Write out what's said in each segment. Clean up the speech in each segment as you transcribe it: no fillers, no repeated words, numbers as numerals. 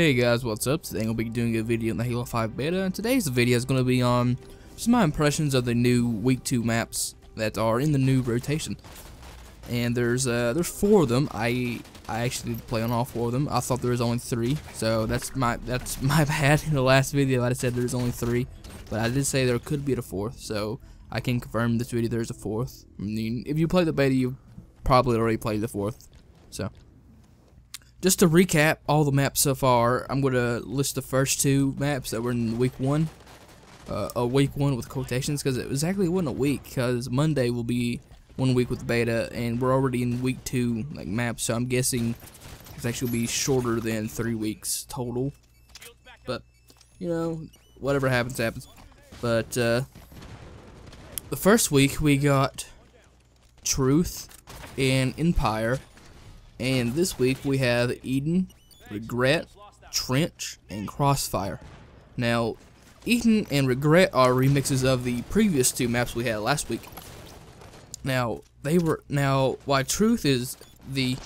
Hey guys, what's up? Today I'll be doing a video on the Halo 5 beta, and today's video is going to be on just my impressions of the new week 2 maps that are in the new rotation. And there's 4 of them. I actually did play on all 4 of them. I thought there was only 3, so that's my bad. In the last video I said there's only 3, but I did say there could be a 4th, so I can confirm this video there's a 4th. I mean, if you play the beta, you probably already played the 4th. So just to recap all the maps so far, I'm going to list the first 2 maps that were in week 1. A week 1 with quotations, because it exactly wasn't a week, because Monday will be 1 week with the beta, and we're already in week 2 like maps, so I'm guessing it's actually be shorter than 3 weeks total. But, you know, whatever happens, happens. But, the first week we got Truth and Empire. And this week we have Eden, Regret, Trench, and Crossfire. Now, Eden and Regret are remixes of the previous 2 maps we had last week. Now, while Truth is the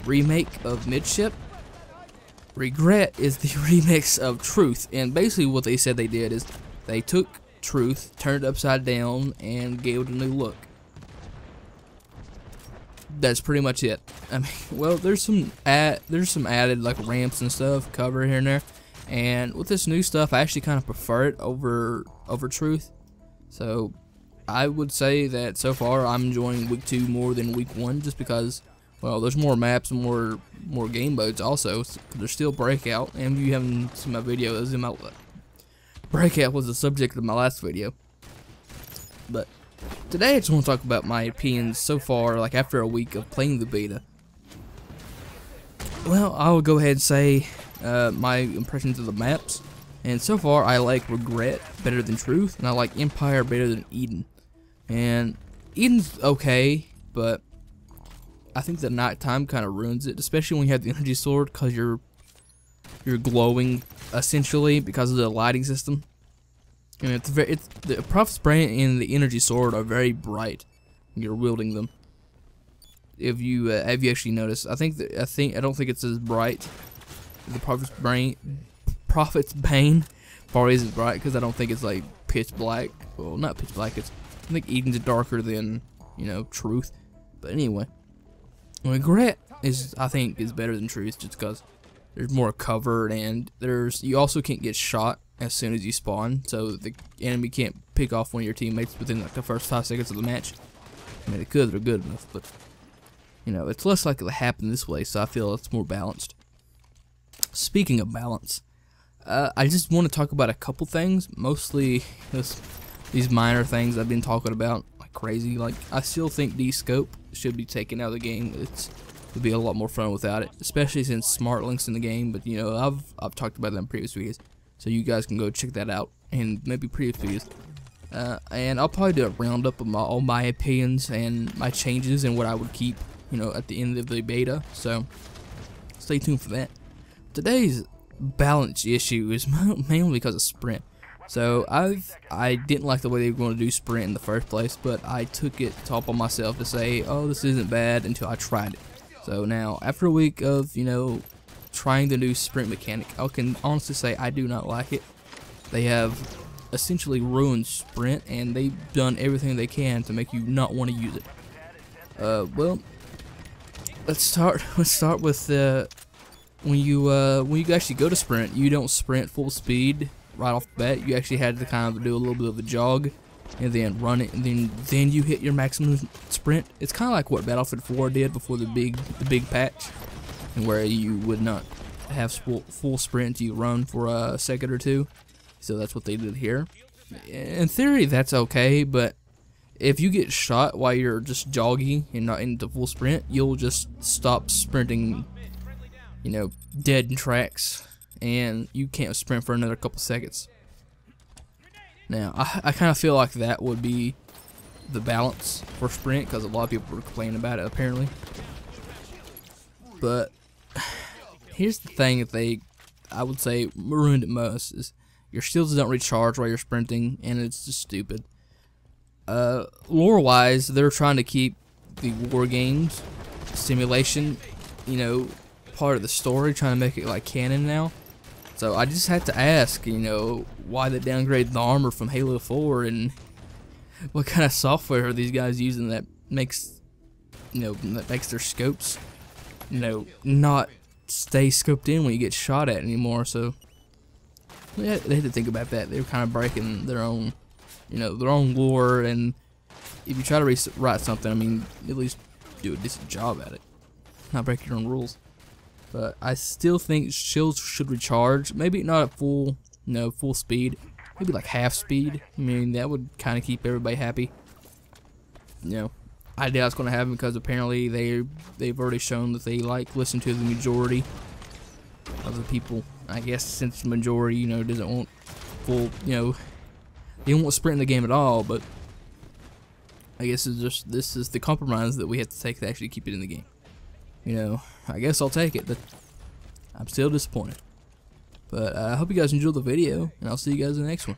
remake of Midship, Regret is the remix of Truth. And basically what they said they did is they took Truth, turned it upside down, and gave it a new look. That's pretty much it. I mean, well, there's some added like ramps and stuff, cover here and there, and with this new stuff, I actually kind of prefer it over Truth. So I would say that so far I'm enjoying week 2 more than week 1, just because, well, there's more maps and more game modes also. So there's still Breakout, and if you haven't seen my videos, Breakout was the subject of my last video, but today I just want to talk about my opinions so far, like after a week of playing the beta. Well, I will go ahead and say my impressions of the maps. And so far I like Regret better than Truth, and I like Empire better than Eden. And Eden's okay, but I think the nighttime kind of ruins it, especially when you have the energy sword, because you're glowing essentially because of the lighting system. And the Prophet's Brain and the Energy Sword are very bright when you're wielding them. If you have you actually noticed? I don't think it's as bright. The Prophet's Bane probably isn't bright, because I don't think it's like pitch black. Well, not pitch black. I think Eden's darker than, you know, Truth. But anyway, Regret I think is better than Truth, just because there's more cover, and you also can't get shot as soon as you spawn, so the enemy can't pick off one of your teammates within like the first 5 seconds of the match. I mean, they could, they're good enough, but you know, it's less likely to happen this way, so I feel it's more balanced. Speaking of balance, I just want to talk about a couple things, mostly these minor things I've been talking about like crazy. Like, I still think D-Scope should be taken out of the game. It would be a lot more fun without it, especially since Smart Link's in the game, but you know, I've talked about that in previous videos. So you guys can go check that out, and maybe previous videos. And I'll probably do a roundup of all my opinions and my changes and what I would keep, you know, at the end of the beta. So stay tuned for that. Today's balance issue is mainly because of sprint. So I didn't like the way they were going to do sprint in the first place, but I took it upon myself to say, oh, this isn't bad, until I tried it. So now, after a week of, you know, trying the new sprint mechanic, I can honestly say I do not like it. They have essentially ruined sprint, and they've done everything they can to make you not want to use it. Well, let's start with when you actually go to sprint, you don't sprint full speed right off the bat. You actually had to kind of do a little bit of a jog, and then run it, and then you hit your maximum sprint. It's kind of like what Battlefield 4 did before the big patch, and where you would not have full sprint, you run for a second or 2. So that's what they did here. In theory, that's okay, but if you get shot while you're just jogging and not into full sprint, you'll just stop sprinting, you know, dead in tracks, and you can't sprint for another couple seconds. Now, I kind of feel like that would be the balance for sprint, because a lot of people were complaining about it apparently. But here's the thing that I would say ruined it most, is your shields don't recharge while you're sprinting, and it's just stupid. Lore-wise, they're trying to keep the war games simulation, you know, part of the story, trying to make it like canon now. So I just had to ask, you know, why they downgraded the armor from Halo 4 and what kind of software are these guys using that makes, you know, that makes their scopes, you know, not stay scoped in when you get shot at anymore. So yeah, they had to think about that. They were kind of breaking their own, you know, their own lore. And if you try to write something, I mean, at least do a decent job at it, not break your own rules. But I still think shields should recharge. Maybe not at full, you know, full speed. Maybe like half speed. I mean, that would kind of keep everybody happy. You know, I doubt it's going to happen because apparently they've already shown that they like listen to the majority of the people. I guess since the majority, you know, doesn't want full, you know, they don't want sprint in the game at all. But I guess it's just, this is the compromise that we have to take to actually keep it in the game. You know, I guess I'll take it, but I'm still disappointed. But I hope you guys enjoyed the video, and I'll see you guys in the next one.